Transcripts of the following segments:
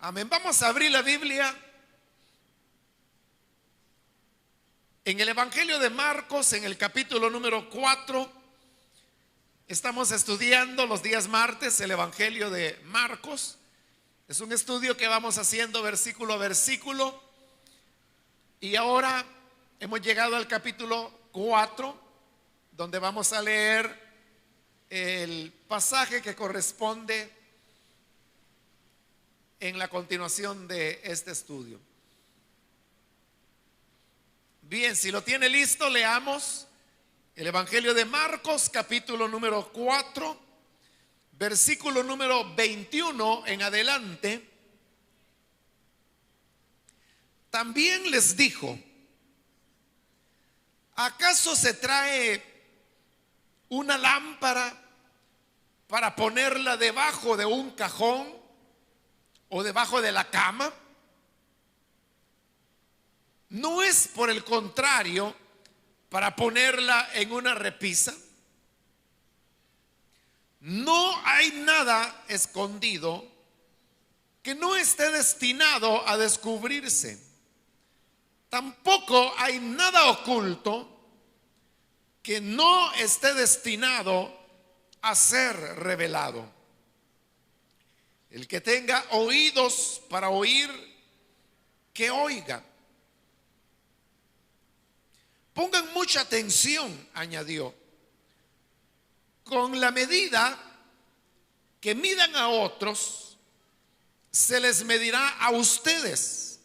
Amén. Vamos a abrir la Biblia en el Evangelio de Marcos, en el capítulo número 4. Estamos estudiando los días martes el Evangelio de Marcos. Es un estudio que vamos haciendo versículo a versículo. Y ahora hemos llegado al capítulo 4, donde vamos a leer el pasaje que corresponde en la continuación de este estudio. Bien, si lo tiene listo, leamos el Evangelio de Marcos, capítulo número 4, versículo número 21 en adelante. También les dijo: ¿acaso se trae una lámpara para ponerla debajo de un cajón o debajo de la cama? ¿No es, por el contrario, para ponerla en una repisa? No hay nada escondido que no esté destinado a descubrirse. Tampoco hay nada oculto que no esté destinado a ser revelado. El que tenga oídos para oír, que oiga. Pongan mucha atención, añadió. Con la medida que midan a otros, se les medirá a ustedes,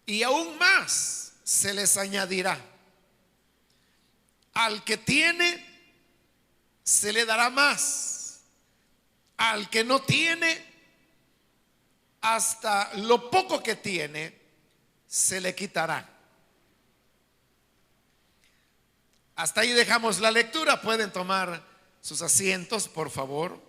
y aún más se les añadirá. Al que tiene, se le dará más. Al que no tiene, hasta lo poco que tiene, se le quitará. Hasta ahí dejamos la lectura. Pueden tomar sus asientos, por favor.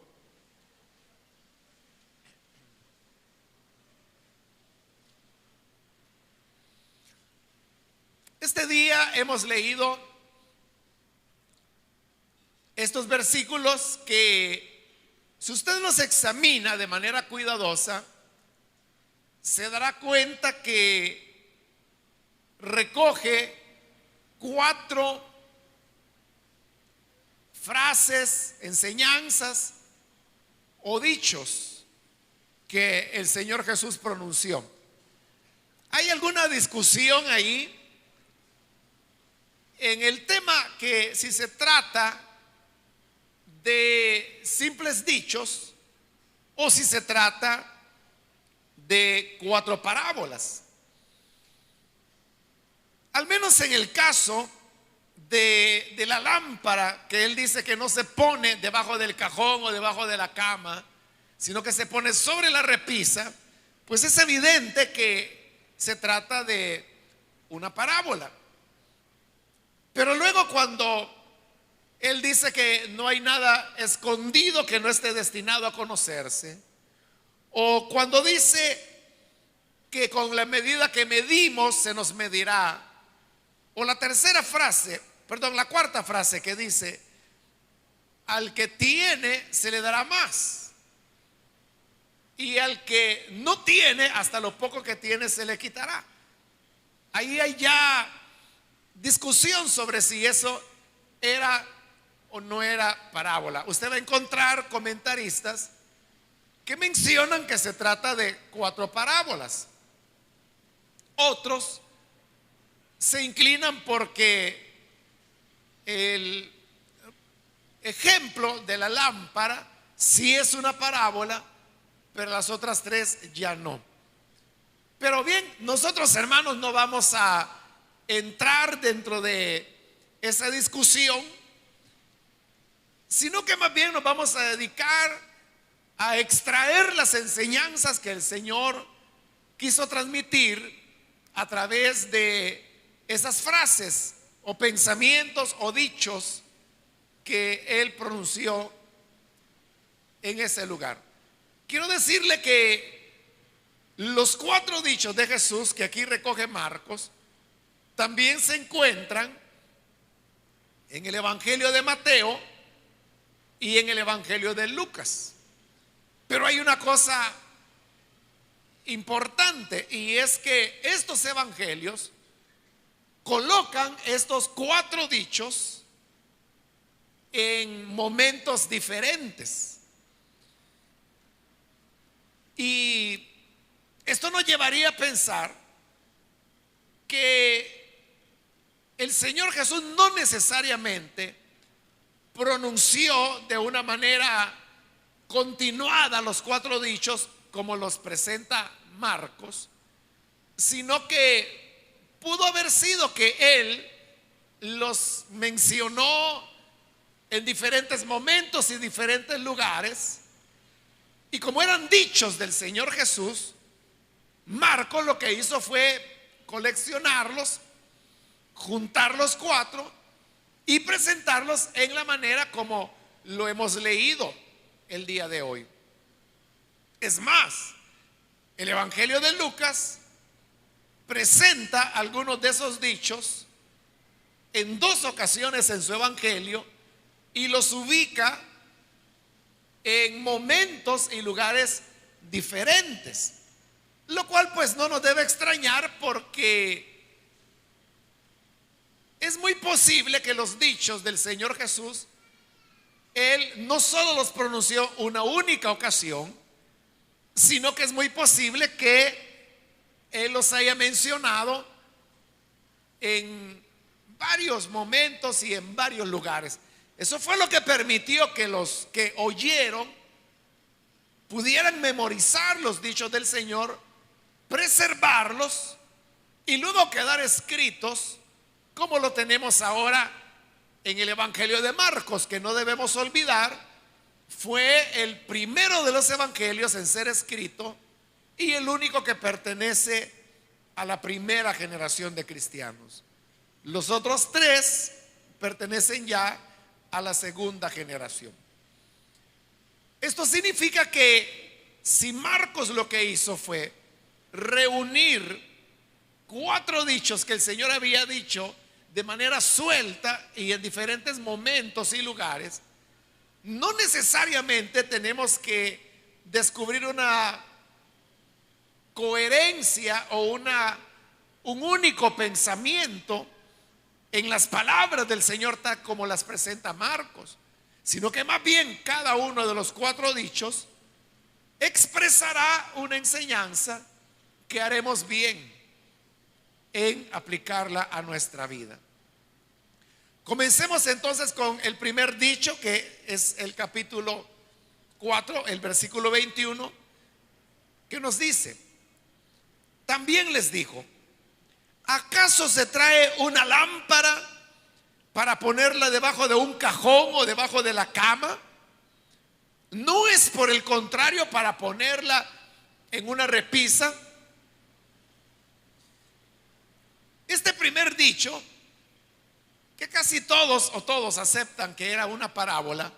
Este día hemos leído estos versículos que, si usted los examina de manera cuidadosa, se dará cuenta que recoge 4 frases, enseñanzas o dichos que el Señor Jesús pronunció. ¿Hay alguna discusión ahí en el tema que si se trata de simples dichos o si se trata de 4 parábolas? Al menos en el caso de la lámpara, que él dice que no se pone debajo del cajón o debajo de la cama, sino que se pone sobre la repisa, pues es evidente que se trata de una parábola. Pero luego, cuando él dice que no hay nada escondido que no esté destinado a conocerse, o cuando dice que con la medida que medimos se nos medirá, o la cuarta frase que dice: al que tiene se le dará más, y al que no tiene, hasta lo poco que tiene se le quitará. Ahí hay ya discusión sobre si eso era o no era parábola. Usted va a encontrar comentaristas que mencionan que se trata de 4 parábolas. Otros se inclinan porque el ejemplo de la lámpara sí es una parábola, pero las otras 3 ya no. Pero bien, nosotros, hermanos, no vamos a entrar dentro de esa discusión, sino que más bien nos vamos a dedicar a extraer las enseñanzas que el Señor quiso transmitir a través de esas frases o pensamientos o dichos que él pronunció en ese lugar. Quiero decirle que los 4 dichos de Jesús que aquí recoge Marcos también se encuentran en el Evangelio de Mateo y en el Evangelio de Lucas. Pero hay una cosa importante, y es que estos evangelios colocan estos 4 dichos en momentos diferentes. Y esto nos llevaría a pensar que el Señor Jesús no necesariamente pronunció de una manera continuada los 4 dichos como los presenta Marcos, sino que pudo haber sido que Él los mencionó en diferentes momentos y diferentes lugares, y como eran dichos del Señor Jesús, Marcos lo que hizo fue coleccionarlos, juntar los 4 y presentarlos en la manera como lo hemos leído el día de hoy. Es más, el Evangelio de Lucas presenta algunos de esos dichos en 2 ocasiones en su Evangelio y los ubica en momentos y lugares diferentes, lo cual pues no nos debe extrañar, porque es muy posible que los dichos del Señor Jesús Él no solo los pronunció una única ocasión, sino que es muy posible que Él los haya mencionado en varios momentos y en varios lugares. Eso fue lo que permitió que los que oyeron pudieran memorizar los dichos del Señor, preservarlos y luego quedar escritos, como lo tenemos ahora en el Evangelio de Marcos, que no debemos olvidar, fue el primero de los evangelios en ser escrito y el único que pertenece a la primera generación de cristianos. Los otros 3 pertenecen ya a la segunda generación. Esto significa que si Marcos lo que hizo fue reunir 4 dichos que el Señor había dicho de manera suelta y en diferentes momentos y lugares, no necesariamente tenemos que descubrir una coherencia o un único pensamiento en las palabras del Señor tal como las presenta Marcos, sino que más bien cada uno de los 4 dichos expresará una enseñanza que haremos bien en aplicarla a nuestra vida. Comencemos entonces con el primer dicho, que es el capítulo 4, el versículo 21, que nos dice: también les dijo, ¿acaso se trae una lámpara para ponerla debajo de un cajón o debajo de la cama? ¿No es por el contrario para ponerla en una repisa? Este primer dicho, que casi todos aceptan que era una parábola,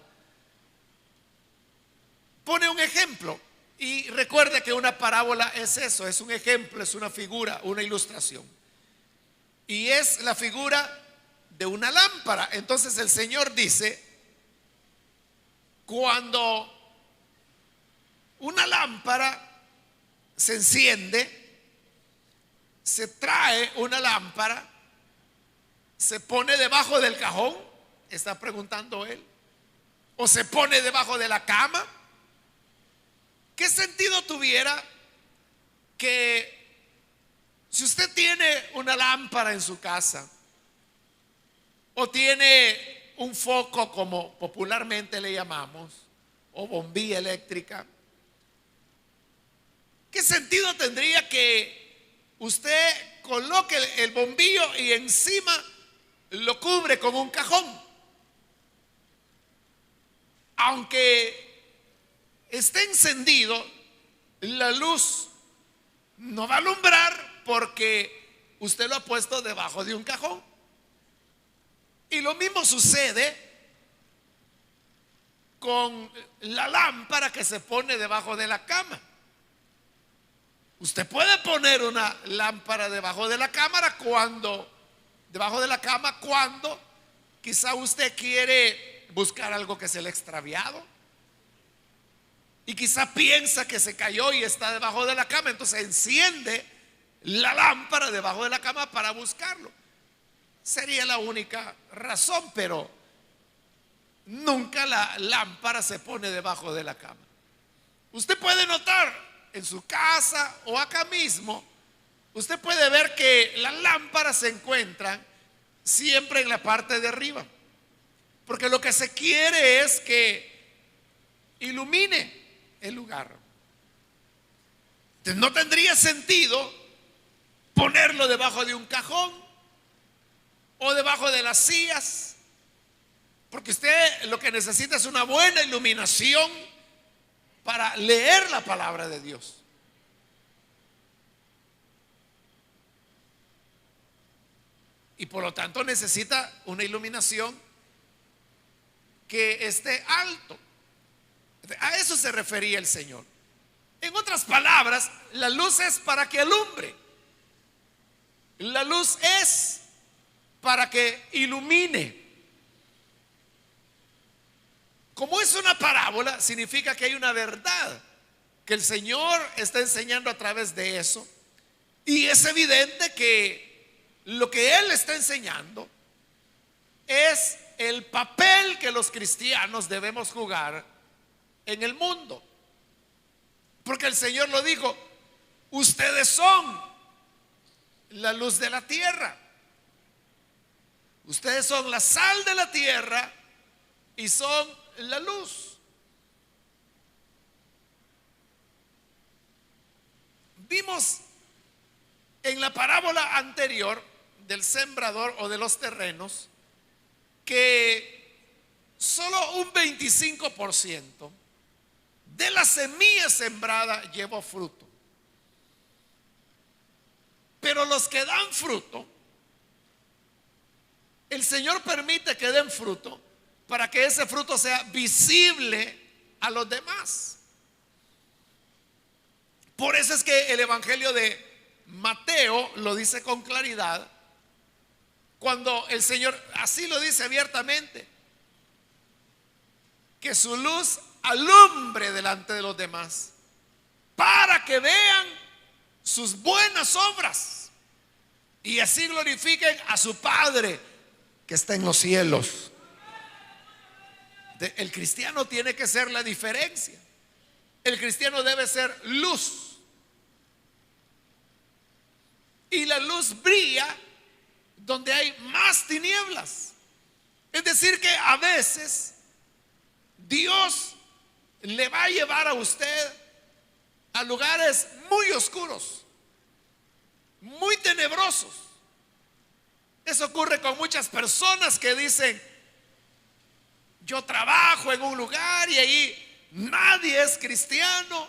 pone un ejemplo. Y recuerde que una parábola es eso, es un ejemplo, es una figura, una ilustración. Y es la figura de una lámpara. Entonces el Señor dice, cuando una lámpara se enciende, se trae una lámpara, se pone debajo del cajón, está preguntando él, o se pone debajo de la cama. ¿Qué sentido tuviera que si usted tiene una lámpara en su casa o tiene un foco, como popularmente le llamamos, o bombilla eléctrica, qué sentido tendría que usted coloque el bombillo y encima lo cubre con un cajón? Aunque esté encendido, la luz no va a alumbrar porque usted lo ha puesto debajo de un cajón. Y lo mismo sucede con la lámpara que se pone debajo de la cama. Usted puede poner una lámpara debajo de la cama cuando quizá usted quiere buscar algo que se le ha extraviado. y quizá piensa que se cayó y está debajo de la cama, entonces enciende la lámpara debajo de la cama para buscarlo. Sería la única razón, pero nunca la lámpara se pone debajo de la cama. Usted puede notar en su casa o acá mismo, usted puede ver que las lámparas se encuentran siempre en la parte de arriba, porque lo que se quiere es que ilumine el lugar. Entonces no tendría sentido ponerlo debajo de un cajón o debajo de las sillas, porque usted lo que necesita es una buena iluminación para leer la palabra de Dios. Y por lo tanto necesita una iluminación que esté alto. A eso se refería el Señor. En otras palabras, la luz es para que alumbre. La luz es para que ilumine. Como es una parábola, significa que hay una verdad que el Señor está enseñando a través de eso. Y es evidente que lo que Él está enseñando es el papel que los cristianos debemos jugar en el mundo. Porque el Señor lo dijo: ustedes son la luz de la tierra. Ustedes son la sal de la tierra y son la luz. Vimos en la parábola anterior del sembrador o de los terrenos que solo un 25% de la semilla sembrada llevó fruto. Pero los que dan fruto, el Señor permite que den fruto para que ese fruto sea visible a los demás. Por eso es que el Evangelio de Mateo lo dice con claridad, cuando el Señor así lo dice abiertamente: que su luz alumbre delante de los demás, para que vean sus buenas obras y así glorifiquen a su Padre que está en los cielos. El cristiano tiene que ser la diferencia. El cristiano debe ser luz. Y la luz brilla donde hay más tinieblas. Es decir, que a veces Dios le va a llevar a usted a lugares muy oscuros, muy tenebrosos. Eso ocurre con muchas personas que dicen: yo trabajo en un lugar y ahí nadie es cristiano,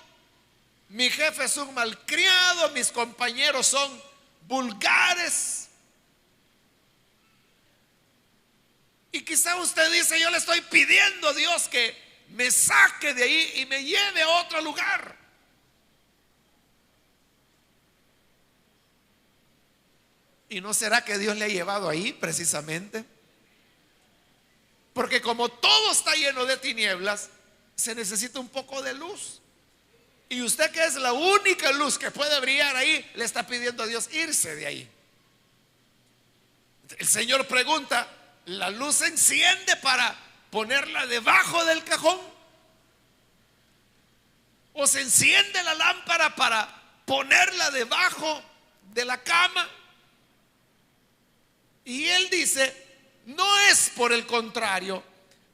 mi jefe es un malcriado, mis compañeros son vulgares. Y quizá usted dice: yo le estoy pidiendo a Dios que me saque de ahí y me lleve a otro lugar. ¿Y no será que Dios le ha llevado ahí precisamente? Porque como todo está lleno de tinieblas, se necesita un poco de luz. Y usted, que es la única luz que puede brillar ahí, le está pidiendo a Dios irse de ahí. El Señor pregunta: ¿la luz se enciende para ponerla debajo del cajón? ¿O se enciende la lámpara para ponerla debajo de la cama? Y Él dice: no es, por el contrario,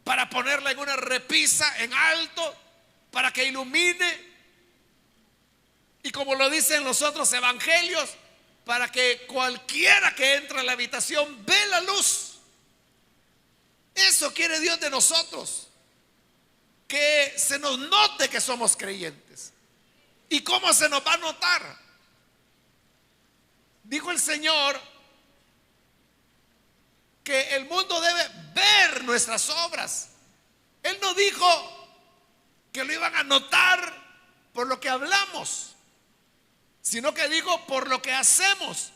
para ponerla en una repisa en alto para que ilumine, y como lo dicen los otros evangelios, para que cualquiera que entre a la habitación ve la luz. Eso quiere Dios de nosotros, que se nos note que somos creyentes. ¿Y cómo se nos va a notar? Dijo el Señor que el mundo debe ver nuestras obras. Él no dijo que lo iban a notar por lo que hablamos, sino que dijo por lo que hacemos.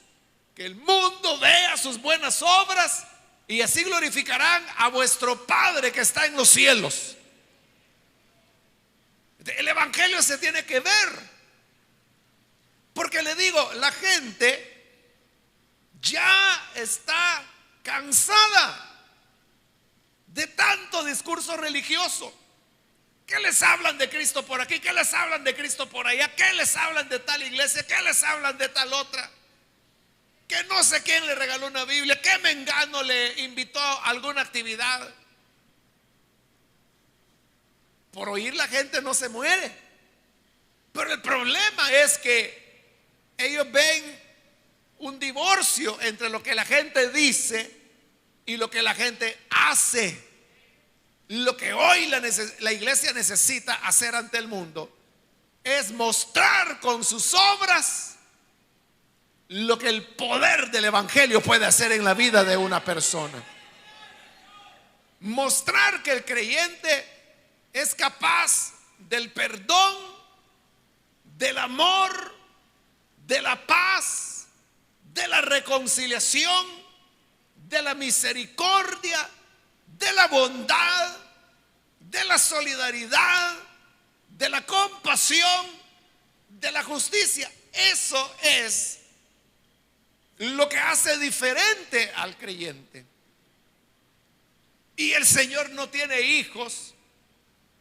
Que el mundo vea sus buenas obras y así glorificarán a vuestro Padre que está en los cielos. El evangelio se tiene que ver. Porque le digo, la gente ya está cansada de tanto discurso religioso. ¿Qué les hablan de Cristo por aquí? ¿Qué les hablan de Cristo por allá? ¿Qué les hablan de tal iglesia? ¿Qué les hablan de tal otra? Que no sé quién le regaló una Biblia, que mengano le invitó a alguna actividad. Por oír la gente no se muere. Pero el problema es que ellos ven un divorcio entre lo que la gente dice y lo que la gente hace. Lo que hoy la iglesia necesita hacer ante el mundo es mostrar con sus obras lo que el poder del evangelio puede hacer en la vida de una persona. Mostrar que el creyente es capaz del perdón, del amor, de la paz, de la reconciliación, de la misericordia, de la bondad, de la solidaridad, de la compasión, de la justicia. Eso es lo que hace diferente al creyente. Y el Señor no tiene hijos,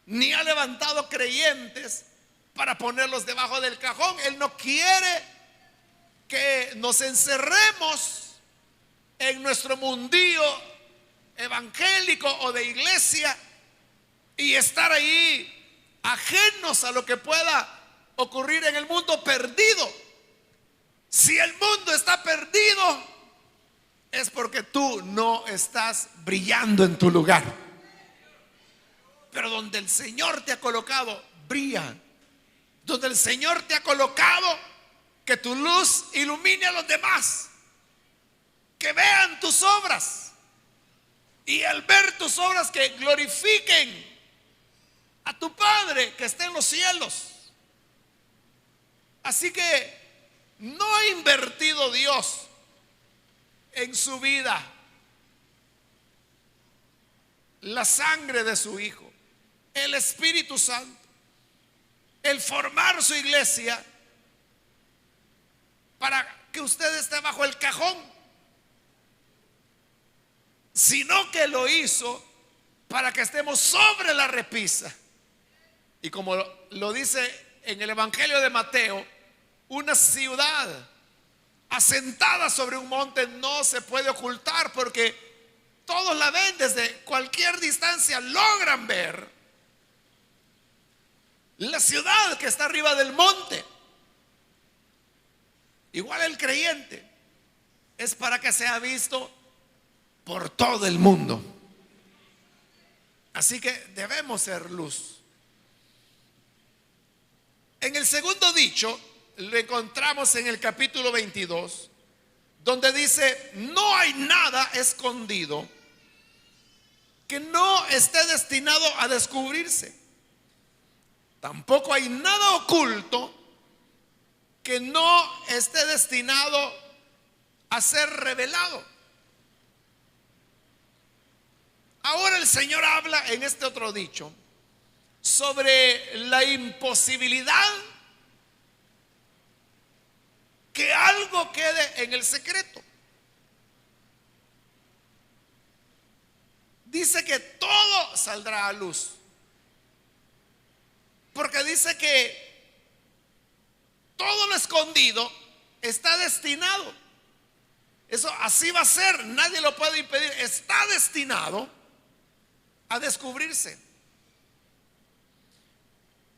ni ha levantado creyentes para ponerlos debajo del cajón. Él no quiere que nos encerremos en nuestro mundillo evangélico o de iglesia y estar ahí ajenos a lo que pueda ocurrir en el mundo perdido. Si el mundo está perdido, es porque tú no estás brillando en tu lugar. Pero donde el Señor te ha colocado, brilla. Donde el Señor te ha colocado, que tu luz ilumine a los demás, que vean tus obras, y al ver tus obras que glorifiquen a tu Padre que está en los cielos. Así que no ha invertido Dios en su vida la sangre de su Hijo, el Espíritu Santo, el formar su iglesia para que usted esté bajo el cajón, sino que lo hizo para que estemos sobre la repisa. Y como lo dice en el Evangelio de Mateo, una ciudad asentada sobre un monte no se puede ocultar, porque todos la ven desde cualquier distancia, logran ver la ciudad que está arriba del monte. Igual el creyente es para que sea visto por todo el mundo. Así que debemos ser luz. En el segundo dicho lo encontramos en el capítulo 22, donde dice: no hay nada escondido que no esté destinado a descubrirse. Tampoco hay nada oculto que no esté destinado a ser revelado. Ahora el Señor habla en este otro dicho sobre la imposibilidad que algo quede en el secreto. Dice que todo saldrá a luz, porque dice que todo lo escondido está destinado. Eso así va a ser, nadie lo puede impedir. Está destinado a descubrirse.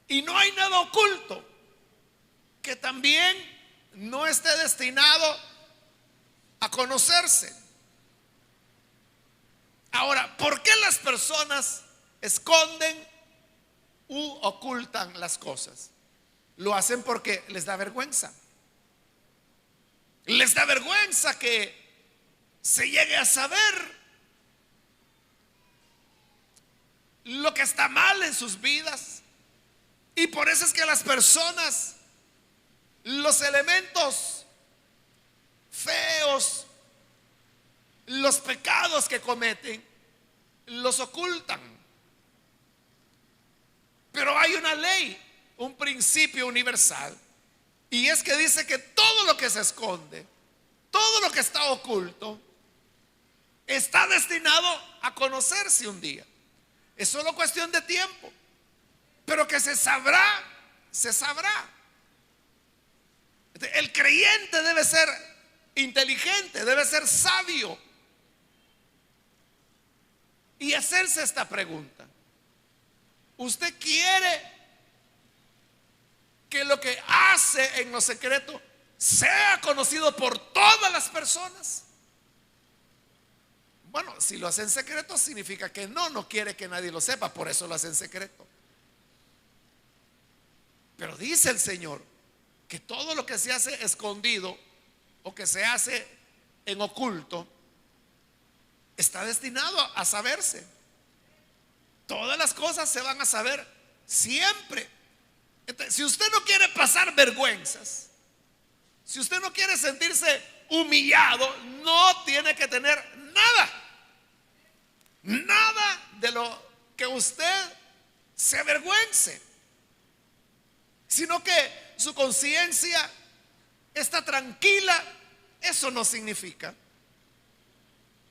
Y no hay nada oculto que también no esté destinado a conocerse. Ahora, ¿por qué las personas esconden u ocultan las cosas? Lo hacen porque les da vergüenza. Les da vergüenza que se llegue a saber lo que está mal en sus vidas. Y por eso es que las personas, los elementos feos, los pecados que cometen, los ocultan. Pero hay una ley, un principio universal, y es que dice que todo lo que se esconde, todo lo que está oculto, está destinado a conocerse un día. Es solo cuestión de tiempo. Pero que se sabrá, se sabrá. El creyente debe ser inteligente, debe ser sabio y hacerse esta pregunta: ¿usted quiere que lo que hace en lo secreto sea conocido por todas las personas? Bueno, si lo hace en secreto significa que no quiere que nadie lo sepa, por eso lo hace en secreto. Pero dice el Señor que todo lo que se hace escondido o que se hace en oculto está destinado a saberse. Todas las cosas se van a saber siempre. Entonces, si usted no quiere pasar vergüenzas, si usted no quiere sentirse humillado, no tiene que tener nada de lo que usted se avergüence, sino que su conciencia está tranquila. Eso no significa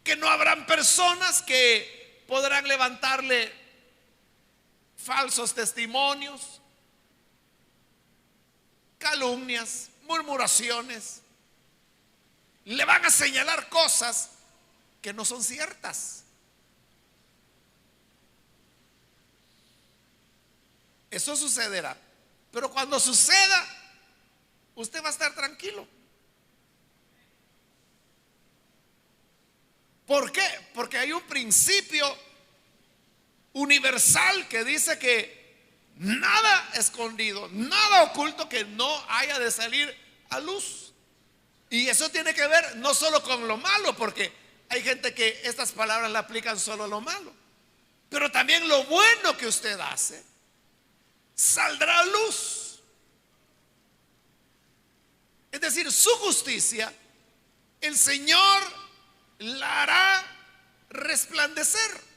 que no habrán personas que podrán levantarle falsos testimonios, calumnias, murmuraciones. Le van a señalar cosas que no son ciertas. Eso sucederá. Pero cuando suceda, usted va a estar tranquilo. ¿Por qué? Porque hay un principio universal que dice que nada escondido, nada oculto que no haya de salir a luz. Y eso tiene que ver no solo con lo malo, porque hay gente que estas palabras la aplican solo a lo malo, pero también lo bueno que usted hace saldrá a luz. Es decir, su justicia, el Señor la hará resplandecer.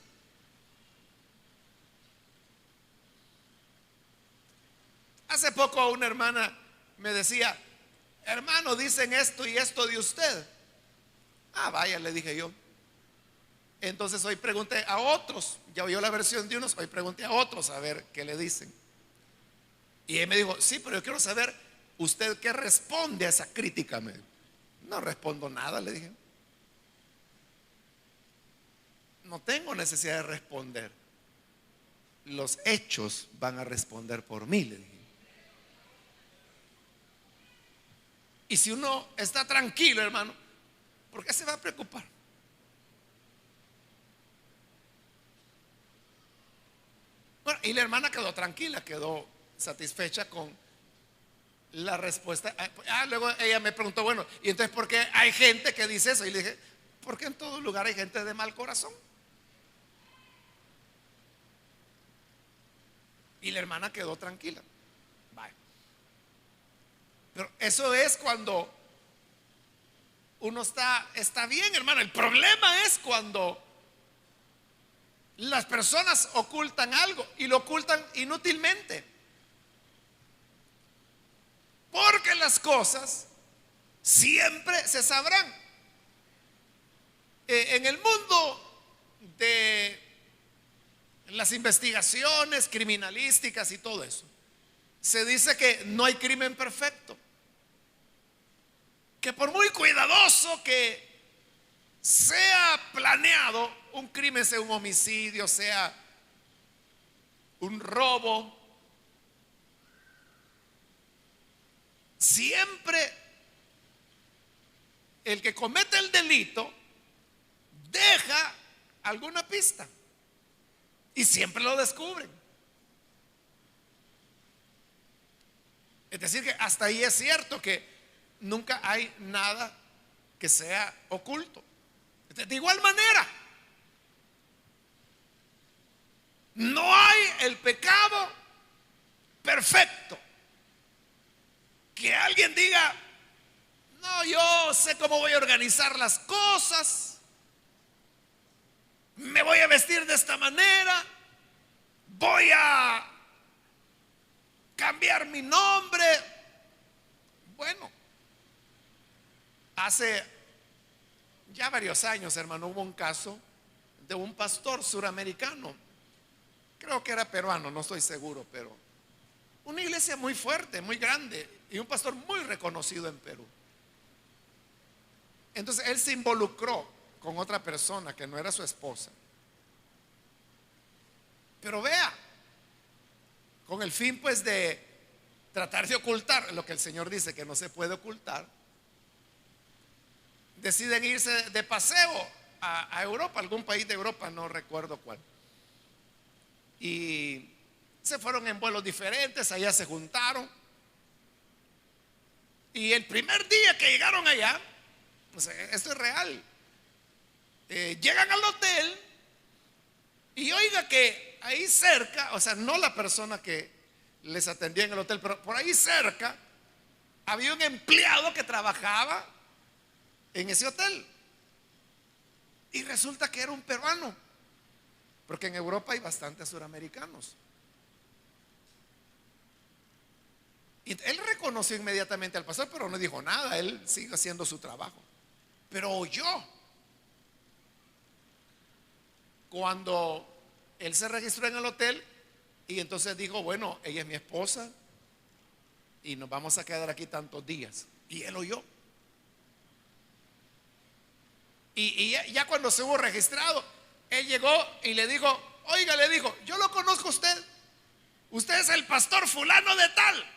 Hace poco una hermana me decía: hermano, dicen esto y esto de usted. Ah, vaya, le dije yo. Entonces hoy pregunté a otros, ya oyó la versión de unos, hoy pregunté a otros a ver qué le dicen. Y él me dijo: sí, pero yo quiero saber usted qué responde a esa crítica. No respondo nada, le dije. No tengo necesidad de responder. Los hechos van a responder por mí, le dije. Y si uno está tranquilo, hermano, ¿por qué se va a preocupar? Bueno, y la hermana quedó tranquila, quedó satisfecha con la respuesta. Luego ella me preguntó: bueno, ¿y entonces por qué hay gente que dice eso? Y le dije: porque en todo lugar hay gente de mal corazón. Y la hermana quedó tranquila. Vale. Pero eso es cuando uno está bien, hermano. El problema es cuando las personas ocultan algo y lo ocultan inútilmente. Porque las cosas siempre se sabrán. En el mundo de las investigaciones criminalísticas y todo eso, se dice que no hay crimen perfecto. Que por muy cuidadoso que sea planeado un crimen, sea un homicidio, sea un robo, siempre el que comete el delito deja alguna pista y siempre lo descubren. Es decir, que hasta ahí es cierto que nunca hay nada que sea oculto. De igual manera, no hay el pecado perfecto. Que alguien diga: no, yo sé cómo voy a organizar las cosas, me voy a vestir de esta manera, voy a cambiar mi nombre. Bueno, hace ya varios años, hermano, hubo un caso de un pastor suramericano, creo que era peruano, no estoy seguro, pero una iglesia muy fuerte, muy grande, y un pastor muy reconocido en Perú. Entonces él se involucró con otra persona que no era su esposa. Pero vea, con el fin pues de tratar de ocultar lo que el Señor dice que no se puede ocultar, deciden irse de paseo a Europa, algún país de Europa, no recuerdo cuál. Y se fueron en vuelos diferentes, allá se juntaron. Y el primer día que llegaron allá, o sea, esto es real, llegan al hotel y oiga que ahí cerca, o sea, no la persona que les atendía en el hotel, pero por ahí cerca había un empleado que trabajaba en ese hotel. Y resulta que era un peruano, porque en Europa hay bastantes suramericanos. Y él reconoció inmediatamente al pastor, pero no dijo nada, él sigue haciendo su trabajo. Pero oyó. Cuando él se registró en el hotel y entonces dijo, bueno, ella es mi esposa y nos vamos a quedar aquí tantos días. Y él oyó. Y ya cuando se hubo registrado, él llegó y le dijo, oiga, le dijo, yo lo conozco a usted. Usted es el pastor fulano de tal.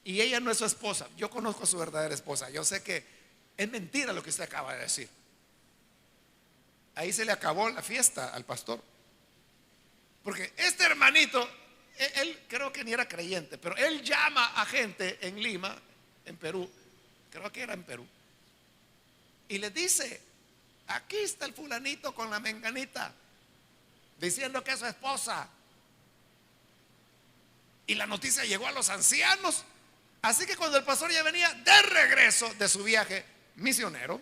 Y ella no es su esposa. Yo conozco a su verdadera esposa. Yo sé que es mentira lo que usted acaba de decir. Ahí se le acabó la fiesta al pastor. Porque este hermanito, él creo que ni era creyente, pero él llama a gente en Lima, en Perú, creo que era en Perú, y les dice, aquí está el fulanito con la menganita, diciendo que es su esposa. Y la noticia llegó a los ancianos. Así que cuando el pastor ya venía de regreso de su viaje misionero,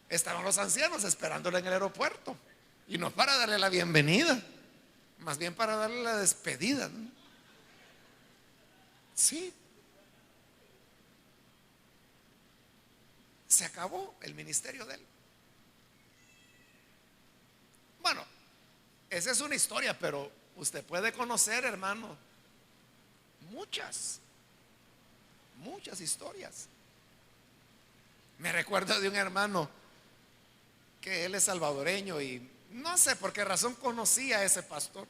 estaban los ancianos esperándole en el aeropuerto. Y no para darle la bienvenida, más bien para darle la despedida, ¿no? Sí. Se acabó el ministerio de él. Bueno, esa es una historia, pero usted puede conocer, hermano, muchas historias. Me recuerdo de un hermano que él es salvadoreño y no sé por qué razón conocía a ese pastor.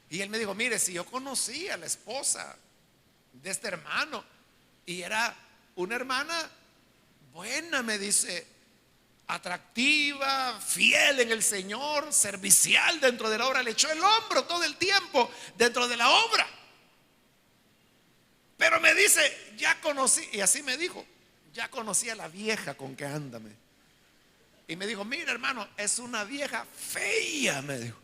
Y él me dijo, mire, si yo conocí a la esposa de este hermano y era una hermana buena, me dice, atractiva, fiel en el Señor, servicial dentro de la obra, le echó el hombro todo el tiempo dentro de la obra. Pero me dice, ya conocí, y así me dijo, ya conocí a la vieja con que ándame. Y me dijo, mira hermano, es una vieja fea, me dijo.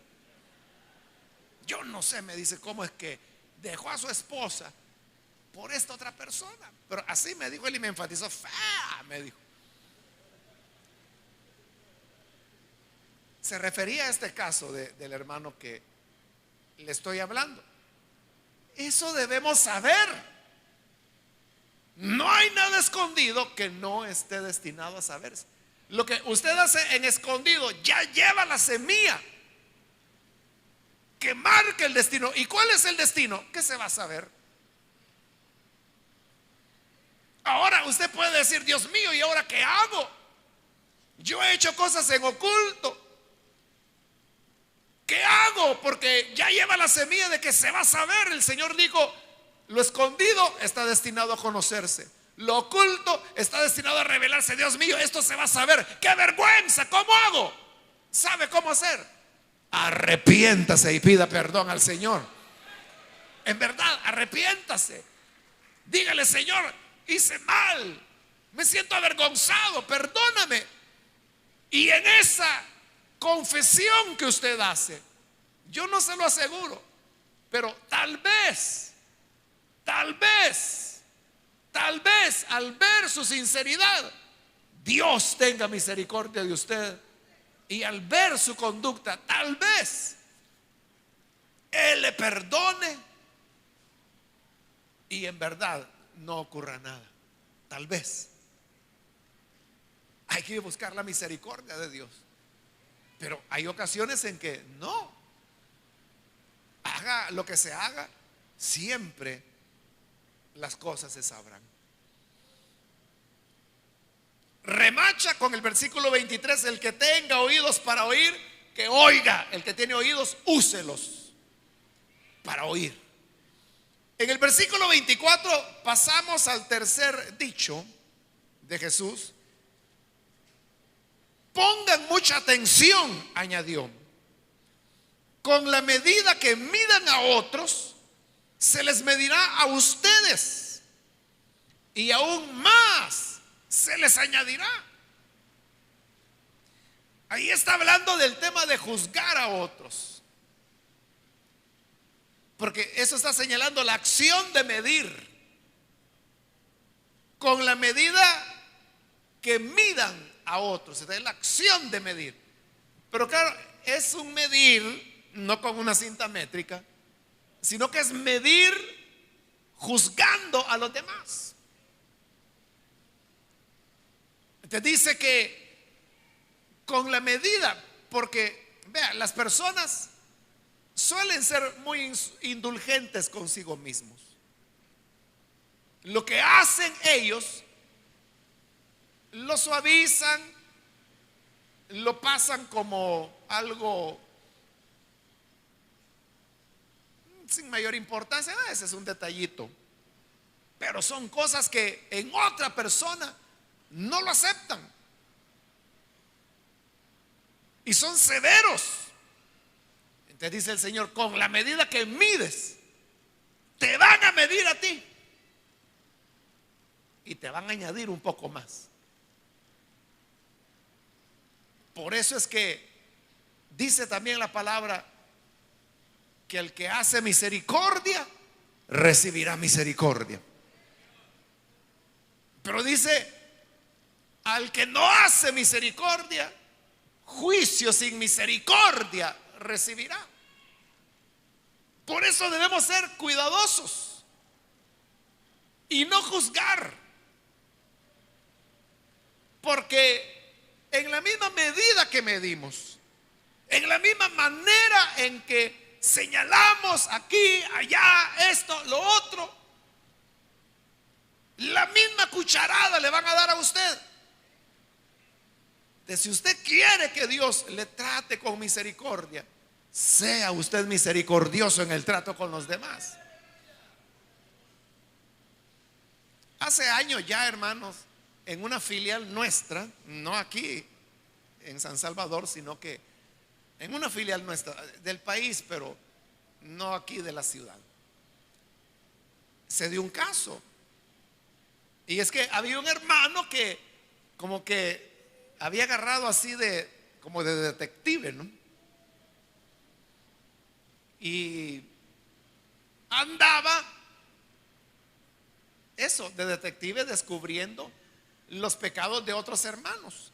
Yo no sé, me dice, cómo es que dejó a su esposa por esta otra persona. Pero así me dijo él y me enfatizó, fea, me dijo. Se refería a este caso del hermano que le estoy hablando. Eso debemos saber. No hay nada escondido que no esté destinado a saberse. Lo que usted hace en escondido ya lleva la semilla que marca el destino. ¿Y cuál es el destino? ¿Qué se va a saber? Ahora usted puede decir, Dios mío, ¿y ahora qué hago? Yo he hecho cosas en oculto. ¿Qué hago? Porque ya lleva la semilla de que se va a saber. El Señor dijo, lo escondido está destinado a conocerse. Lo oculto está destinado a revelarse. Dios mío, esto se va a saber. ¡Qué vergüenza! ¿Cómo hago? ¿Sabe cómo hacer? Arrepiéntase y pida perdón al Señor. En verdad, arrepiéntase. Dígale, Señor, hice mal. Me siento avergonzado. Perdóname. Y en esa confesión que usted hace, yo no se lo aseguro, pero tal vez al ver su sinceridad, Dios tenga misericordia de usted. Y al ver su conducta, tal vez Él le perdone y en verdad no ocurra nada. Tal vez hay que buscar la misericordia de Dios, pero hay ocasiones en que no. Haga lo que se haga, siempre las cosas se sabrán. Remacha con el versículo 23: el que tenga oídos para oír, que oiga. El que tiene oídos, úselos para oír. En el versículo 24 pasamos al tercer dicho de Jesús. Pongan mucha atención, añadió. Con la medida que midan a otros, se les medirá a ustedes, y aún más se les añadirá. Ahí está hablando del tema de juzgar a otros, porque eso está señalando la acción de medir. Con la medida que midan a otros, es la acción de medir. Pero claro, es un medir no con una cinta métrica, sino que es medir juzgando a los demás. Te dice que con la medida, porque vea, las personas suelen ser muy indulgentes consigo mismos. Lo que hacen ellos lo suavizan, lo pasan como algo sin mayor importancia. Ese es un detallito, pero son cosas que en otra persona no lo aceptan y son severos. Entonces dice el Señor: con la medida que mides, te van a medir a ti y te van a añadir un poco más. Por eso es que dice también la palabra que el que hace misericordia recibirá misericordia. Pero dice: al que no hace misericordia, juicio sin misericordia recibirá. Por eso debemos ser cuidadosos y no juzgar, porque en la misma medida que medimos, en la misma manera en que señalamos aquí, allá, esto, lo otro, la misma cucharada le van a dar a usted. De si usted quiere que Dios le trate con misericordia, sea usted misericordioso en el trato con los demás. Hace años ya, hermanos, en una filial nuestra, no aquí en San Salvador, sino que en una filial nuestra del país, pero no aquí de la ciudad, se dio un caso. Y es que había un hermano que como que había agarrado así como de detective, ¿no? Y andaba eso, de detective, descubriendo los pecados de otros hermanos.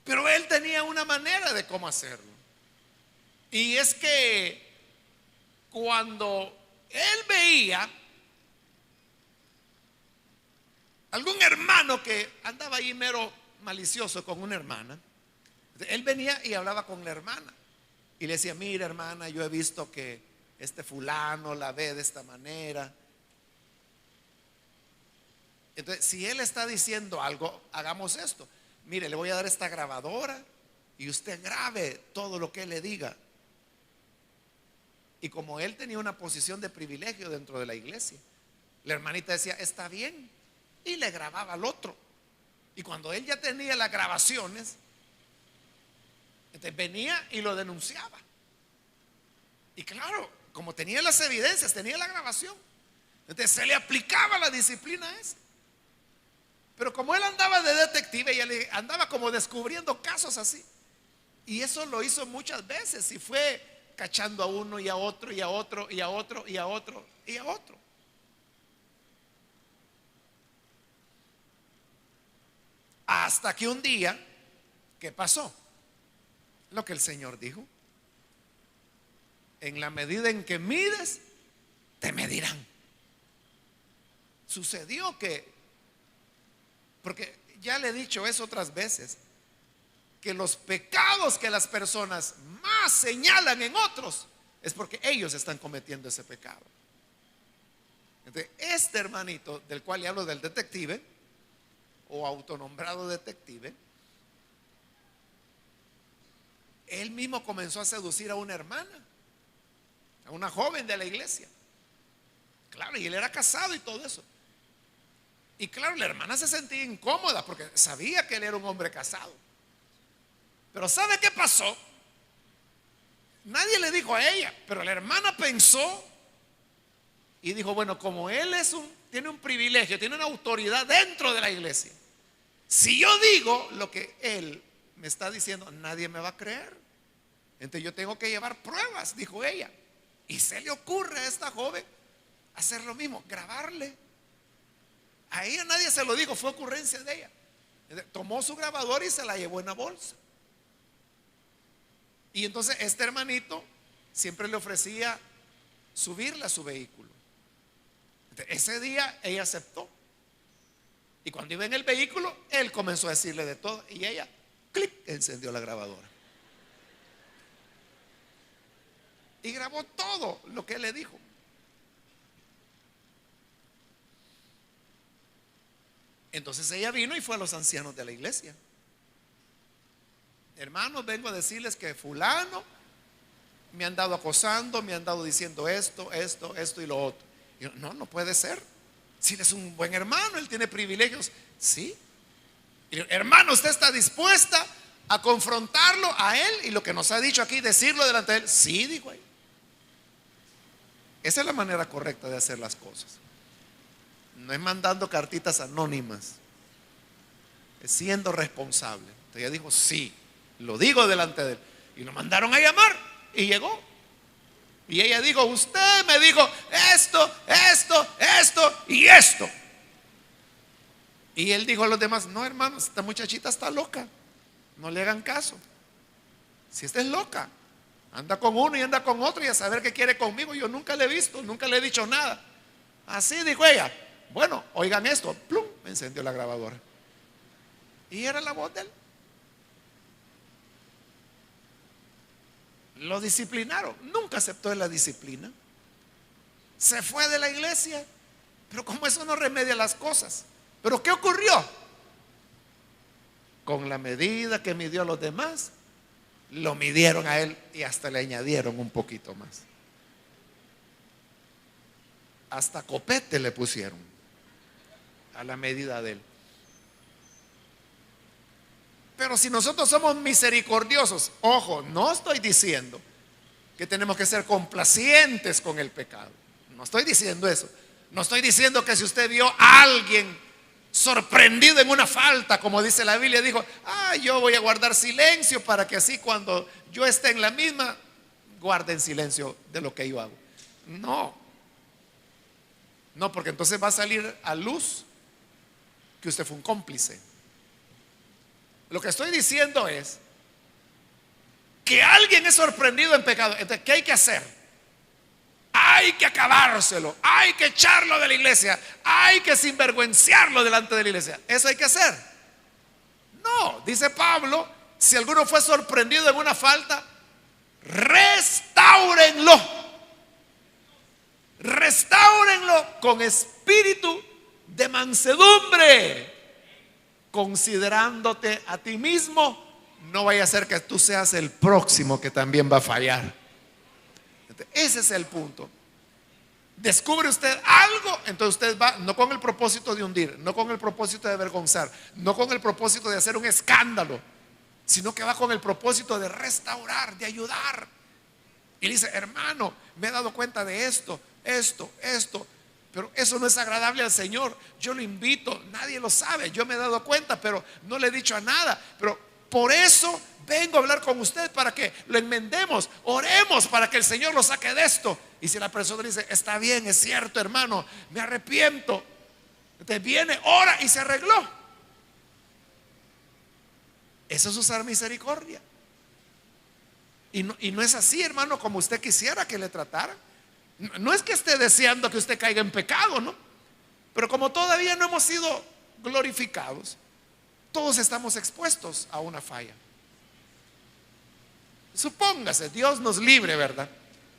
Pero él tenía una manera de cómo hacerlo. Y es que cuando él veía algún hermano que andaba ahí mero malicioso con una hermana, él venía y hablaba con la hermana y le decía: mira, hermana, yo he visto que este fulano la ve de esta manera. Entonces, si él está diciendo algo, hagamos esto. Mire, le voy a dar esta grabadora y usted grabe todo lo que él le diga. Y como él tenía una posición de privilegio dentro de la iglesia, la hermanita decía: está bien, y le grababa al otro. Y cuando él ya tenía las grabaciones, entonces venía y lo denunciaba. Y claro, como tenía las evidencias, tenía la grabación, entonces se le aplicaba la disciplina esa. Pero como él andaba de detective y él andaba como descubriendo casos así, y eso lo hizo muchas veces, y fue cachando a uno y a otro y a otro y a otro y a otro y a otro. Hasta que un día, ¿qué pasó? Lo que el Señor dijo: en la medida en que mides, te medirán. sucedió porque ya le he dicho eso otras veces, que los pecados que las personas más señalan en otros es porque ellos están cometiendo ese pecado. Entonces, este hermanito del cual le hablo, del detective o autonombrado detective, él mismo comenzó a seducir a una hermana, a una joven de la iglesia. Claro, y él era casado y todo eso. Y claro, la hermana se sentía incómoda porque sabía que él era un hombre casado. Pero ¿sabe qué pasó? Nadie le dijo a ella, pero la hermana pensó y dijo, bueno, como él tiene un privilegio, tiene una autoridad dentro de la iglesia, si yo digo lo que él me está diciendo, nadie me va a creer. Entonces yo tengo que llevar pruebas, dijo ella. Y se le ocurre a esta joven hacer lo mismo, grabarle. A ella nadie se lo dijo, fue ocurrencia de ella. Tomó su grabadora y se la llevó en la bolsa. Y entonces este hermanito siempre le ofrecía subirla a su vehículo. Entonces, ese día ella aceptó. Y cuando iba en el vehículo, él comenzó a decirle de todo. Y ella, clic, encendió la grabadora. Y grabó todo lo que él le dijo. Entonces ella vino y fue a los ancianos de la iglesia. Hermanos, vengo a decirles que fulano me han dado acosando, me han dado diciendo esto y lo otro. Y yo, no puede ser. Si él es un buen hermano, él tiene privilegios. Sí. Y yo, hermano, ¿usted está dispuesta a confrontarlo a él? Y lo que nos ha dicho aquí, decirlo delante de él. Sí, dijo él. Esa es la manera correcta de hacer las cosas. No es mandando cartitas anónimas, es siendo responsable. Entonces ella dijo, sí, lo digo delante de él. Y lo mandaron a llamar y llegó. Y ella dijo, usted me dijo esto y esto. Y él dijo a los demás, no, hermanos, esta muchachita está loca, no le hagan caso. Si esta es loca, anda con uno y anda con otro y a saber qué quiere conmigo. Yo nunca le he visto, nunca le he dicho nada. Así dijo ella. Bueno, oigan esto, plum, me encendió la grabadora. Y era la voz de él. Lo disciplinaron, nunca aceptó la disciplina. Se fue de la iglesia. Pero como eso no remedia las cosas. ¿Pero qué ocurrió? Con la medida que midió a los demás, lo midieron a él y hasta le añadieron un poquito más. Hasta copete le pusieron a la medida de él. Pero si nosotros somos misericordiosos, ojo, no estoy diciendo que tenemos que ser complacientes con el pecado. No estoy diciendo eso. No estoy diciendo que si usted vio a alguien sorprendido en una falta, como dice la Biblia, dijo, yo voy a guardar silencio para que así cuando yo esté en la misma, guarden silencio de lo que yo hago. No, porque entonces va a salir a luz que usted fue un cómplice. Lo que estoy diciendo es que alguien es sorprendido en pecado. Entonces, ¿qué hay que hacer? Hay que acabárselo, hay que echarlo de la iglesia, hay que sinvergüenciarlo delante de la iglesia. Eso hay que hacer. No, dice Pablo, si alguno fue sorprendido en una falta, restáurenlo. Restáurenlo con espíritu de mansedumbre, considerándote a ti mismo. No vaya a ser que tú seas el próximo que también va a fallar. Ese es el punto. Descubre usted algo, entonces usted va no con el propósito de hundir, no con el propósito de avergonzar, no con el propósito de hacer un escándalo, sino que va con el propósito de restaurar, de ayudar. Y dice, hermano, me he dado cuenta de esto, pero eso no es agradable al Señor. Yo lo invito, nadie lo sabe, yo me he dado cuenta, pero no le he dicho a nada. Pero por eso vengo a hablar con usted para que lo enmendemos, oremos para que el Señor lo saque de esto. Y si la persona dice, está bien, es cierto, hermano, me arrepiento, entonces viene, ora y se arregló. Eso es usar misericordia. Y no es así, hermano, como usted quisiera que le tratara. No es que esté deseando que usted caiga en pecado, ¿no? Pero como todavía no hemos sido glorificados, todos estamos expuestos a una falla. Supóngase, Dios nos libre, ¿verdad?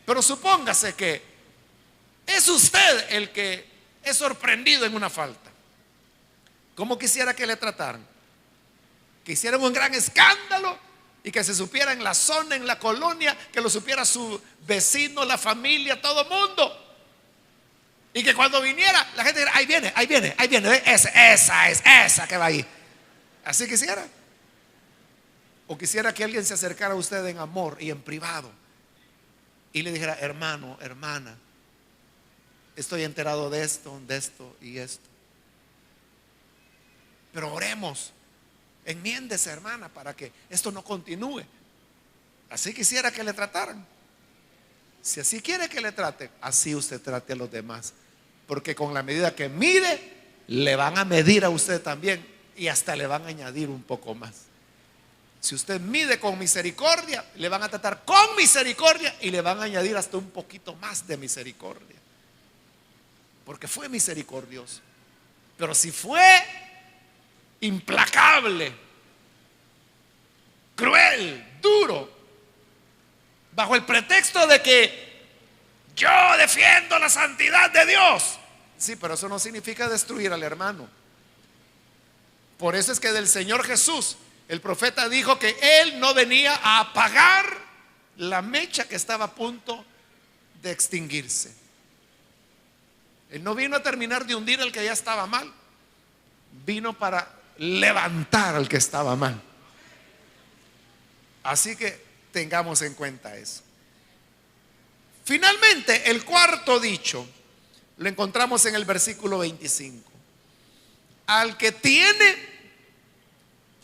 Pero supóngase que es usted el que es sorprendido en una falta. ¿Cómo quisiera que le trataran? Que hicieran un gran escándalo y que se supiera en la zona, en la colonia, que lo supiera su vecino, la familia, todo el mundo. Y que cuando viniera, la gente dijera: ahí viene, ¿ve? Esa que va ahí. Así quisiera. O quisiera que alguien se acercara a usted en amor y en privado y le dijera: hermano, hermana, estoy enterado de esto y esto. Pero oremos, enmiéndese, hermana, para que esto no continúe. Así quisiera que le trataran. Si así quiere que le trate, así usted trate a los demás. Porque con la medida que mide, le van a medir a usted también y hasta le van a añadir un poco más. Si usted mide con misericordia, le van a tratar con misericordia y le van a añadir hasta un poquito más de misericordia. Porque fue misericordioso. Pero si fue implacable, cruel, duro, bajo el pretexto de que yo defiendo la santidad de Dios, sí, pero eso no significa destruir al hermano. Por eso es que del Señor Jesús el profeta dijo que Él no venía a apagar la mecha que estaba a punto de extinguirse. Él no vino a terminar de hundir al que ya estaba mal, vino para levantar al que estaba mal. Así que tengamos en cuenta eso. Finalmente, el cuarto dicho lo encontramos en el versículo 25. Al que tiene,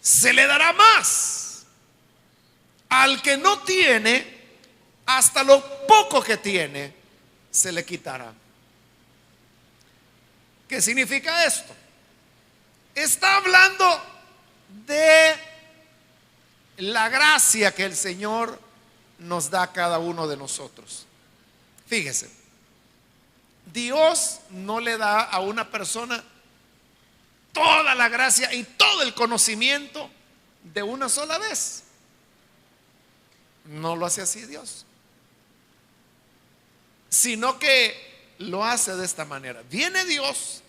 se le dará más. Al que no tiene, hasta lo poco que tiene, se le quitará. ¿Qué significa esto? Está hablando de la gracia que el Señor nos da a cada uno de nosotros. Fíjese, Dios no le da a una persona toda la gracia y todo el conocimiento de una sola vez. No lo hace así Dios, sino que lo hace de esta manera. Viene Dios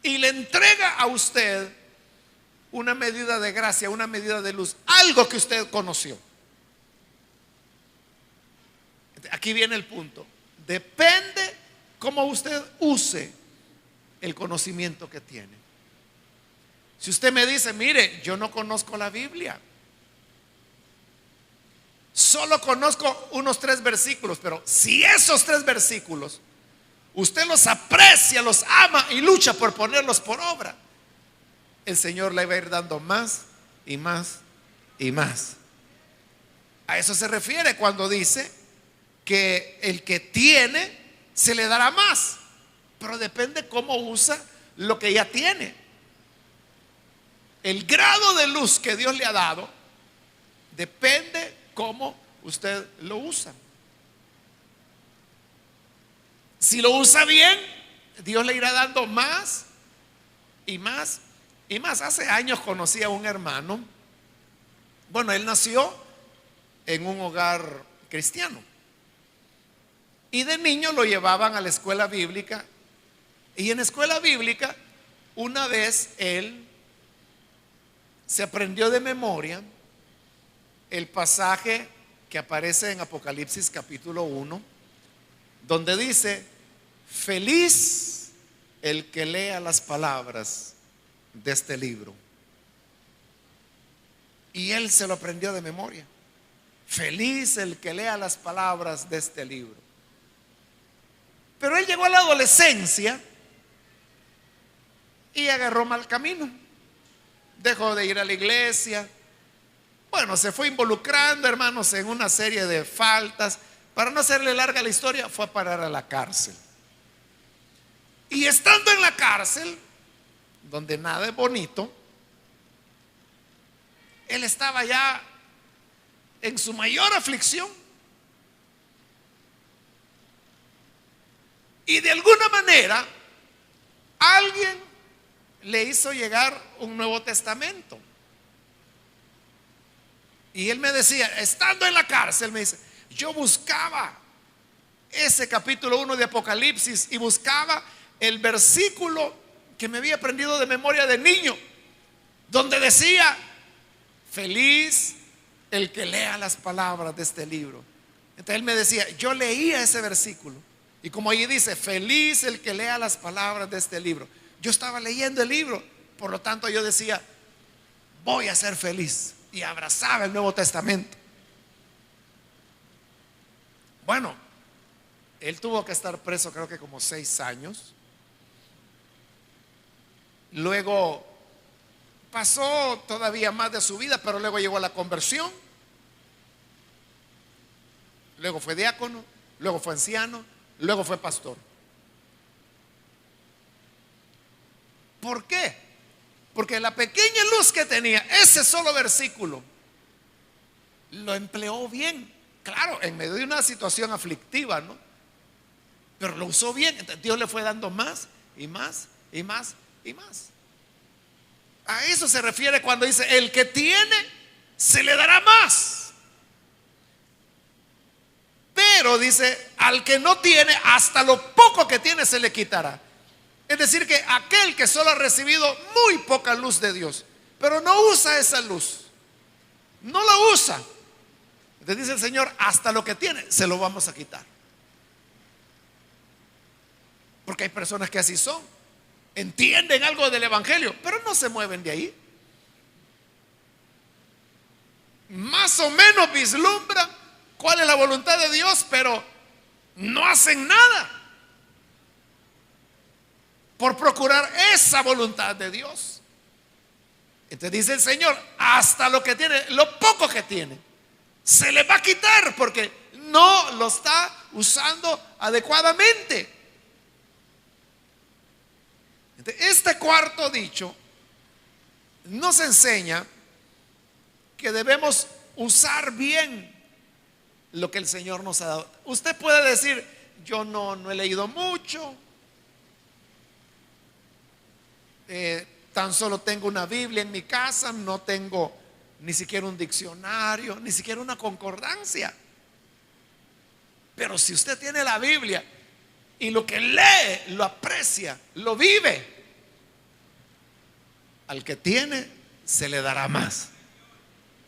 y le entrega a usted una medida de gracia, una medida de luz, algo que usted conoció. Aquí viene el punto. Depende cómo usted use el conocimiento que tiene. Si usted me dice: mire, yo no conozco la Biblia, solo conozco unos 3 versículos, pero si esos 3 versículos usted los aprecia, los ama y lucha por ponerlos por obra, el Señor le va a ir dando más y más y más. A eso se refiere cuando dice que el que tiene se le dará más, pero depende cómo usa lo que ya tiene. El grado de luz que Dios le ha dado depende cómo usted lo usa. Si lo usa bien, Dios le irá dando más y más y más. Hace años conocí a un hermano. Bueno, él nació en un hogar cristiano y de niño lo llevaban a la escuela bíblica. Y en la escuela bíblica, una vez él se aprendió de memoria el pasaje que aparece en Apocalipsis capítulo 1, donde dice: feliz el que lea las palabras de este libro. Y él se lo aprendió de memoria. Feliz el que lea las palabras de este libro. Pero él llegó a la adolescencia y agarró mal camino. Dejó de ir a la iglesia. Bueno, se fue involucrando, hermanos, en una serie de faltas. Para no hacerle larga la historia, fue a parar a la cárcel. Y estando en la cárcel, donde nada es bonito, él estaba ya en su mayor aflicción. Y de alguna manera, le hizo llegar un Nuevo Testamento. Y él me decía, estando en la cárcel, me dice, yo buscaba ese capítulo 1 de Apocalipsis y buscaba el versículo que me había aprendido de memoria de niño, donde decía, feliz el que lea las palabras de este libro. Entonces él me decía, yo leía ese versículo, y como allí dice, feliz el que lea las palabras de este libro, yo estaba leyendo el libro, por lo tanto yo decía, voy a ser feliz, y abrazaba el Nuevo Testamento. Bueno, él tuvo que estar preso creo que como 6 años. Luego pasó todavía más de su vida, pero luego llegó a la conversión. Luego fue diácono, luego fue anciano, luego fue pastor. ¿Por qué? Porque la pequeña luz que tenía, ese solo versículo, lo empleó bien. Claro, en medio de una situación aflictiva, ¿no? Pero lo usó bien. Entonces Dios le fue dando más y más y más y más. A eso se refiere cuando dice, el que tiene, se le dará más. Pero dice, al que no tiene, hasta lo poco que tiene se le quitará. Es decir, que aquel que solo ha recibido muy poca luz de Dios, pero no usa esa luz, no la usa, entonces dice el Señor, hasta lo que tiene se lo vamos a quitar. Porque hay personas que así son, entienden algo del evangelio, pero no se mueven de ahí. Más o menos vislumbran cuál es la voluntad de Dios, pero no hacen nada por procurar esa voluntad de Dios. Entonces dice el Señor, hasta lo que tiene, lo poco que tiene, se le va a quitar porque no lo está usando adecuadamente. Entonces, este cuarto dicho nos enseña que debemos usar bien lo que el Señor nos ha dado. Usted puede decir, yo no he leído mucho, tan solo tengo una Biblia en mi casa, no tengo ni siquiera un diccionario, ni siquiera una concordancia. Pero si usted tiene la Biblia y lo que lee lo aprecia, lo vive, al que tiene se le dará más.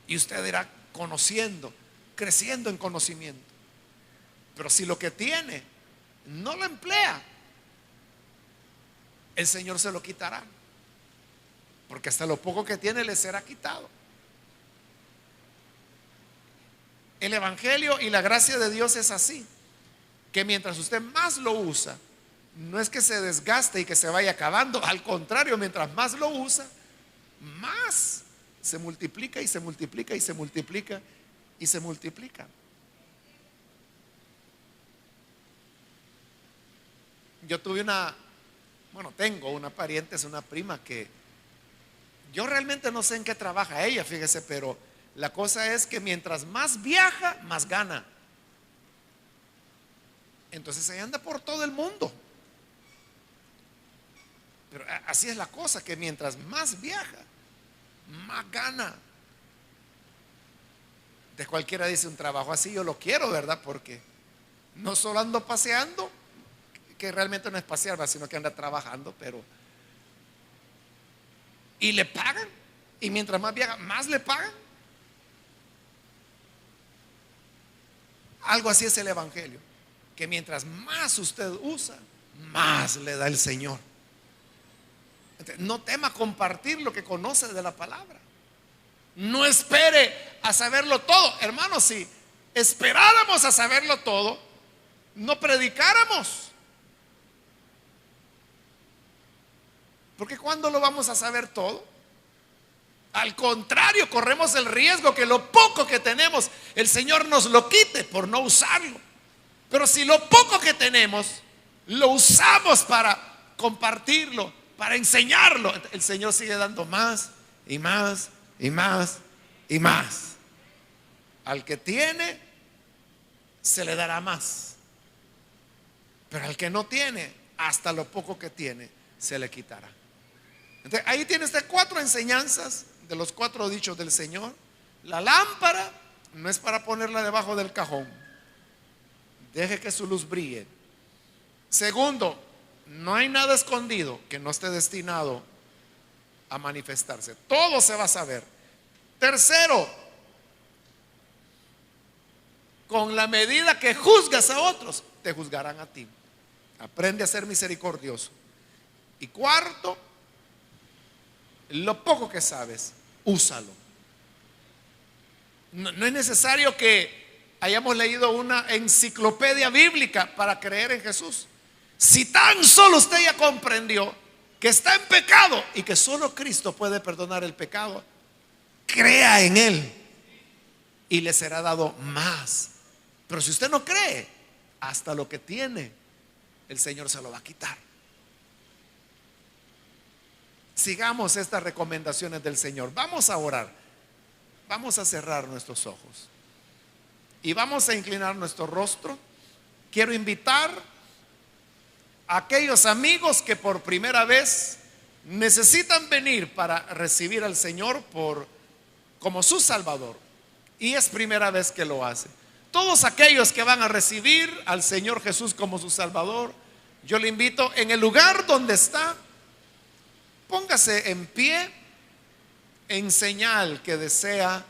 Y usted irá conociendo, creciendo en conocimiento. Pero si lo que tiene no lo emplea, el Señor se lo quitará, porque hasta lo poco que tiene le será quitado. El evangelio y la gracia de Dios es así, que mientras usted más lo usa, no es que se desgaste y que se vaya acabando, al contrario, mientras más lo usa, más se multiplica y se multiplica y se multiplica y se multiplica. Yo tengo una pariente, es una prima que yo realmente no sé en qué trabaja ella, fíjese, pero la cosa es que mientras más viaja, más gana. Entonces ella anda por todo el mundo. Pero así es la cosa, que mientras más viaja, más gana. De cualquiera dice, un trabajo así yo lo quiero, ¿verdad? Porque no solo ando paseando, que realmente no es pasear, sino que anda trabajando, pero y le pagan, y mientras más viaja, más le pagan. Algo así es el evangelio, que mientras más usted usa, más le da el Señor. Entonces, no tema compartir lo que conoce de la palabra. No espere a saberlo todo. Hermanos, si esperáramos a saberlo todo, no predicáramos. Porque ¿cuándo lo vamos a saber todo? Al contrario, corremos el riesgo que lo poco que tenemos, el Señor nos lo quite por no usarlo. Pero si lo poco que tenemos lo usamos para compartirlo, para enseñarlo, el Señor sigue dando más y más y más y más. Al que tiene, se le dará más. Pero al que no tiene, hasta lo poco que tiene, se le quitará. Entonces, ahí tiene usted 4 enseñanzas de los 4 dichos del Señor. La lámpara no es para ponerla debajo del cajón. Deje que su luz brille. Segundo, no hay nada escondido que no esté destinado a manifestarse. Todo se va a saber. Tercero, con la medida que juzgas a otros, te juzgarán a ti. Aprende a ser misericordioso. Y cuarto, lo poco que sabes, úsalo. No es necesario que hayamos leído una enciclopedia bíblica para creer en Jesús. Si tan solo usted ya comprendió que está en pecado y que solo Cristo puede perdonar el pecado, crea en Él y le será dado más. Pero si usted no cree, hasta lo que tiene, el Señor se lo va a quitar. Sigamos estas recomendaciones del Señor. Vamos a orar. Vamos a cerrar nuestros ojos y vamos a inclinar nuestro rostro. Quiero invitar a aquellos amigos que por primera vez necesitan venir para recibir al Señor como su Salvador, y es primera vez que lo hace. Todos aquellos que van a recibir al Señor Jesús como su Salvador, yo le invito, en el lugar donde está, póngase en pie en señal que desea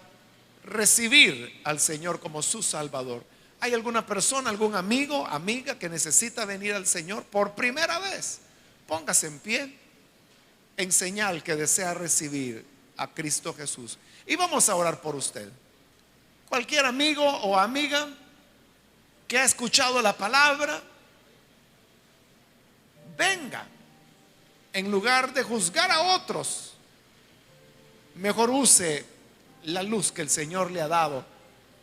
recibir al Señor como su Salvador. ¿Hay alguna persona, algún amigo, amiga que necesita venir al Señor por primera vez? Póngase en pie en señal que desea recibir a Cristo Jesús. Y vamos a orar por usted. Cualquier amigo o amiga que ha escuchado la palabra, venga. En lugar de juzgar a otros, mejor use la luz que el Señor le ha dado,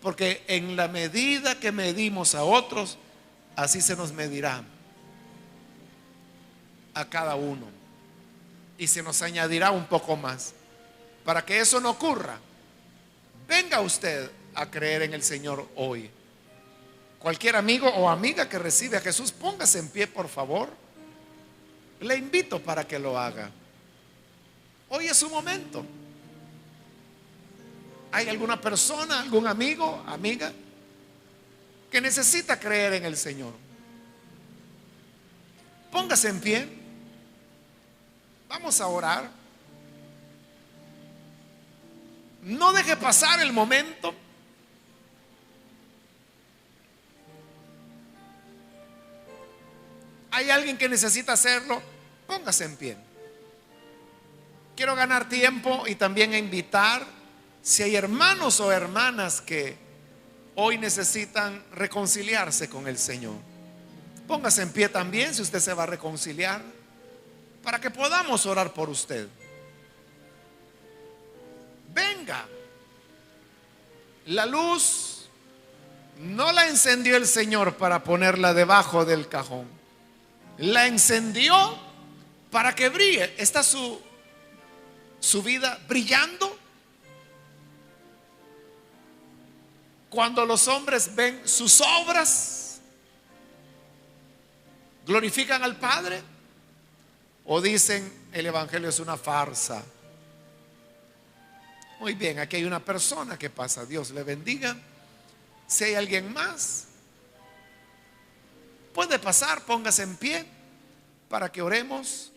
porque en la medida que medimos a otros, así se nos medirá a cada uno, y se nos añadirá un poco más. Para que eso no ocurra, venga usted a creer en el Señor hoy. Cualquier amigo o amiga que recibe a Jesús, póngase en pie, por favor. Le invito para que lo haga. Hoy es su momento. ¿Hay alguna persona, algún amigo, amiga que necesita creer en el Señor? Póngase en pie. Vamos a orar. No deje pasar el momento. ¿Hay alguien que necesita hacerlo? Póngase en pie. Quiero ganar tiempo y también invitar, si hay hermanos o hermanas que hoy necesitan reconciliarse con el Señor, póngase en pie también si usted se va a reconciliar, para que podamos orar por usted. Venga. La luz no la encendió el Señor para ponerla debajo del cajón. La encendió para que brille. ¿Está su vida brillando? Cuando los hombres ven sus obras, ¿glorifican al Padre? ¿O dicen el Evangelio es una farsa? Muy bien, aquí hay una persona que pasa. Dios le bendiga. Si hay alguien más, puede pasar, póngase en pie para que oremos.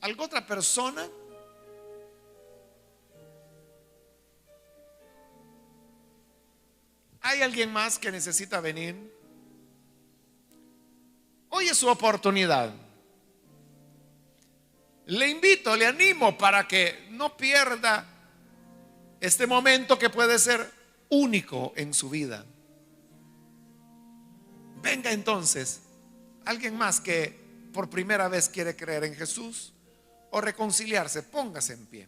¿Alguna otra persona? ¿Hay alguien más que necesita venir? Hoy es su oportunidad. Le invito, le animo para que no pierda este momento que puede ser único en su vida. Venga entonces, alguien más que por primera vez quiere creer en Jesús o reconciliarse, póngase en pie.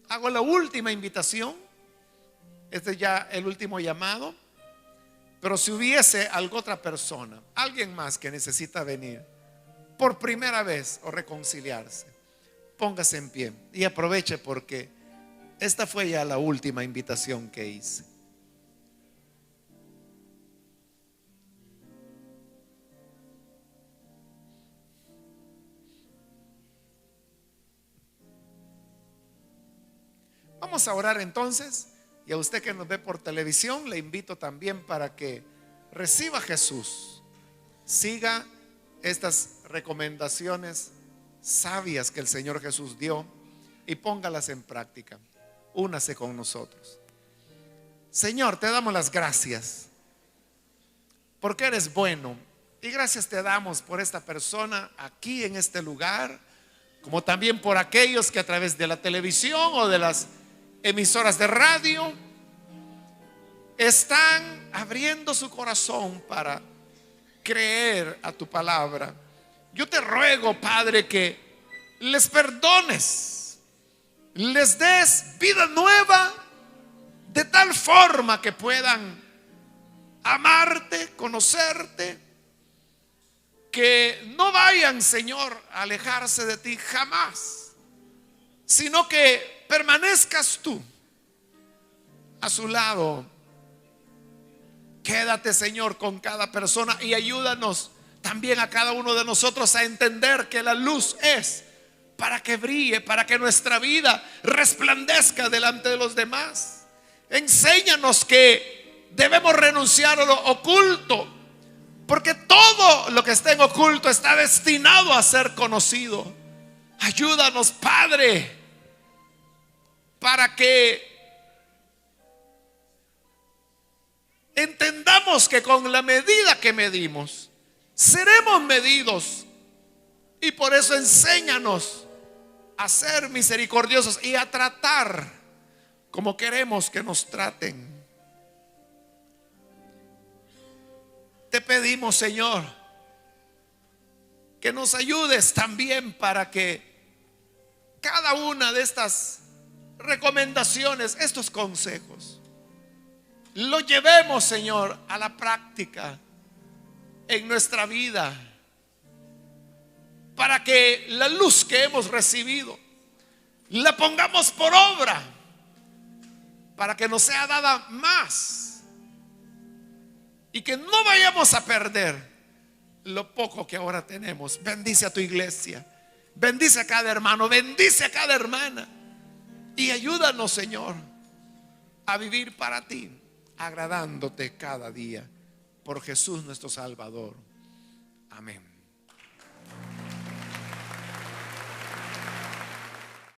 Hago la última invitación. Este es ya el último llamado. Pero si hubiese alguna otra persona, alguien más que necesita venir por primera vez o reconciliarse, póngase en pie y aproveche, porque esta fue ya la última invitación que hice. Vamos a orar entonces, y a usted que nos ve por televisión le invito también para que reciba a Jesús, siga estas recomendaciones sabias que el Señor Jesús dio y póngalas en práctica. Únase con nosotros. Señor, te damos las gracias porque eres bueno, y gracias te damos por esta persona aquí en este lugar, como también por aquellos que a través de la televisión o de las emisoras de radio están abriendo su corazón para creer a tu palabra. Yo te ruego, Padre, que les perdones, les des vida nueva, de tal forma que puedan amarte, conocerte, que no vayan, Señor, a alejarse de ti jamás, sino que permanezcas tú a su lado. Quédate, Señor, con cada persona y ayúdanos también a cada uno de nosotros a entender que la luz es para que brille, para que nuestra vida resplandezca delante de los demás. Enséñanos que debemos renunciar a lo oculto, porque todo lo que está en oculto está destinado a ser conocido. Ayúdanos, Padre, para que entendamos que con la medida que medimos, seremos medidos. Y por eso enséñanos a ser misericordiosos y a tratar como queremos que nos traten. Te pedimos, Señor, que nos ayudes también para que cada una de estas recomendaciones, estos consejos, lo llevemos, Señor, a la práctica en nuestra vida, para que la luz que hemos recibido la pongamos por obra, para que nos sea dada más y que no vayamos a perder lo poco que ahora tenemos. Bendice a tu iglesia, bendice a cada hermano, bendice a cada hermana, y ayúdanos, Señor, a vivir para ti, agradándote cada día, por Jesús nuestro Salvador. Amén.